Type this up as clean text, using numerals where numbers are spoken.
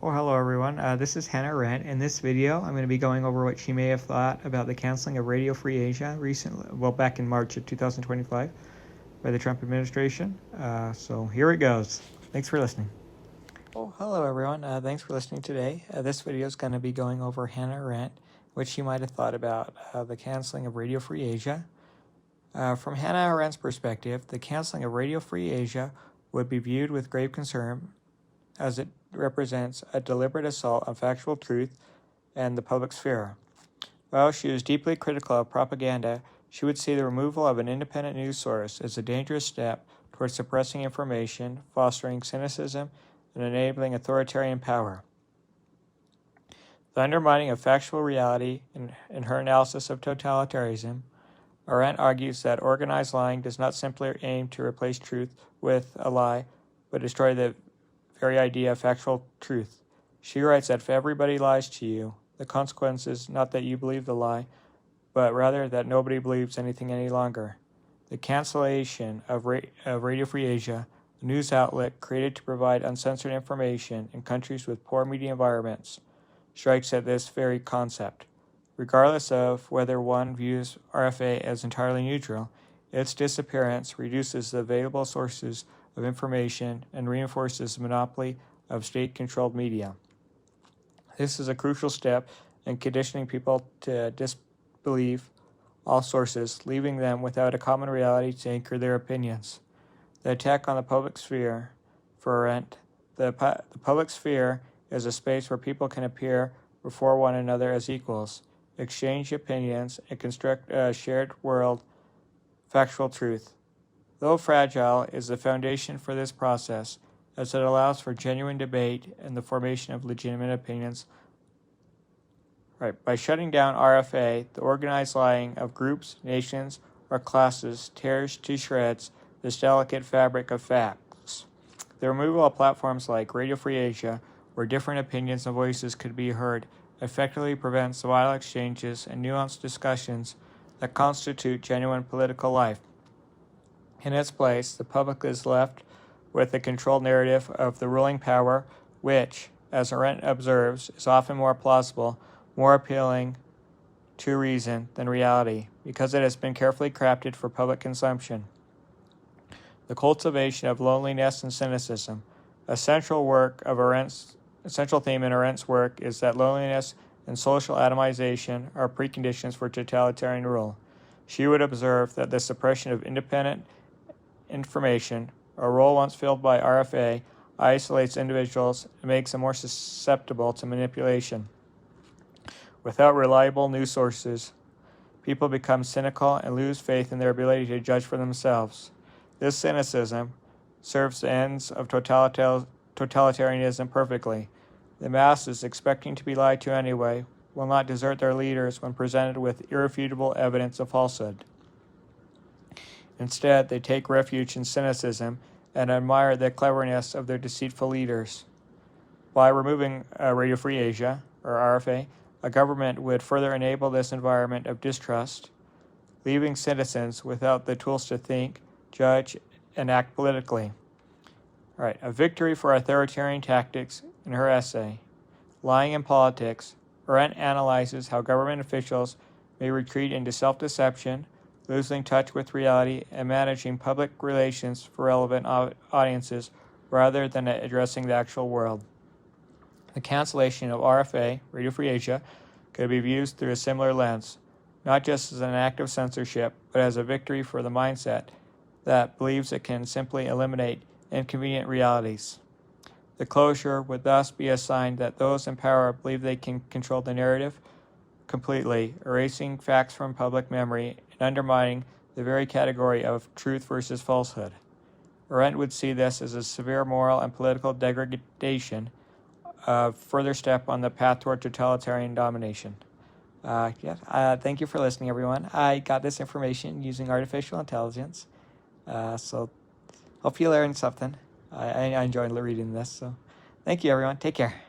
Oh, hello everyone. This is Hannah Arendt. In this video, I'm going to be going over what she may have thought about the canceling of Radio Free Asia back in March of 2025 by the Trump administration. So here it goes. Thanks for listening. Oh, hello everyone. Thanks for listening today. This video is going to be going over Hannah Arendt, what she might have thought about the canceling of Radio Free Asia. From Hannah Arendt's perspective, the canceling of Radio Free Asia would be viewed with grave concern as it represents a deliberate assault on factual truth and the public sphere. While she was deeply critical of propaganda, she would see the removal of an independent news source as a dangerous step towards suppressing information, fostering cynicism, and enabling authoritarian power. The undermining of factual reality in her analysis of totalitarianism, Arendt argues that organized lying does not simply aim to replace truth with a lie, but destroy the very idea of factual truth. She writes that if everybody lies to you, the consequence is not that you believe the lie, but rather that nobody believes anything any longer. The cancellation of Radio Free Asia, a news outlet created to provide uncensored information in countries with poor media environments, strikes at this very concept. Regardless of whether one views RFA as entirely neutral, its disappearance reduces the available sources of information and reinforces the monopoly of state-controlled media. This is a crucial step in conditioning people to disbelieve all sources, leaving them without a common reality to anchor their opinions. The attack on the public sphere, for Arendt, the public sphere is a space where people can appear before one another as equals, exchange opinions, and construct a shared world, factual truth. Though fragile, is the foundation for this process, as it allows for genuine debate and the formation of legitimate opinions. By shutting down RFA, the organized lying of groups, nations, or classes tears to shreds this delicate fabric of facts. The removal of platforms like Radio Free Asia, where different opinions and voices could be heard, effectively prevents the vital exchanges and nuanced discussions that constitute genuine political life. In its place, the public is left with the controlled narrative of the ruling power, which, as Arendt observes, is often more plausible, more appealing to reason than reality, because it has been carefully crafted for public consumption. The cultivation of loneliness and cynicism. A central theme in Arendt's work is that loneliness and social atomization are preconditions for totalitarian rule. She would observe that the suppression of independent information, a role once filled by RFA, isolates individuals and makes them more susceptible to manipulation. Without reliable news sources, people become cynical and lose faith in their ability to judge for themselves. This cynicism serves the ends of totalitarianism perfectly. The masses, expecting to be lied to anyway, will not desert their leaders when presented with irrefutable evidence of falsehood. Instead, they take refuge in cynicism and admire the cleverness of their deceitful leaders. By removing Radio Free Asia, or RFA, a government would further enable this environment of distrust, leaving citizens without the tools to think, judge, and act politically. A victory for authoritarian tactics in her essay, Lying in Politics, Arendt analyzes how government officials may retreat into self-deception, losing touch with reality, and managing public relations for relevant audiences rather than addressing the actual world. The cancellation of RFA, Radio Free Asia, could be viewed through a similar lens, not just as an act of censorship, but as a victory for the mindset that believes it can simply eliminate inconvenient realities. The closure would thus be a sign that those in power believe they can control the narrative completely, erasing facts from public memory and undermining the very category of truth versus falsehood. Arendt would see this as a severe moral and political degradation, a further step on the path toward totalitarian domination. Thank you for listening, everyone. I got this information using artificial intelligence, so hope you learned something. I enjoyed reading this, so thank you, everyone. Take care.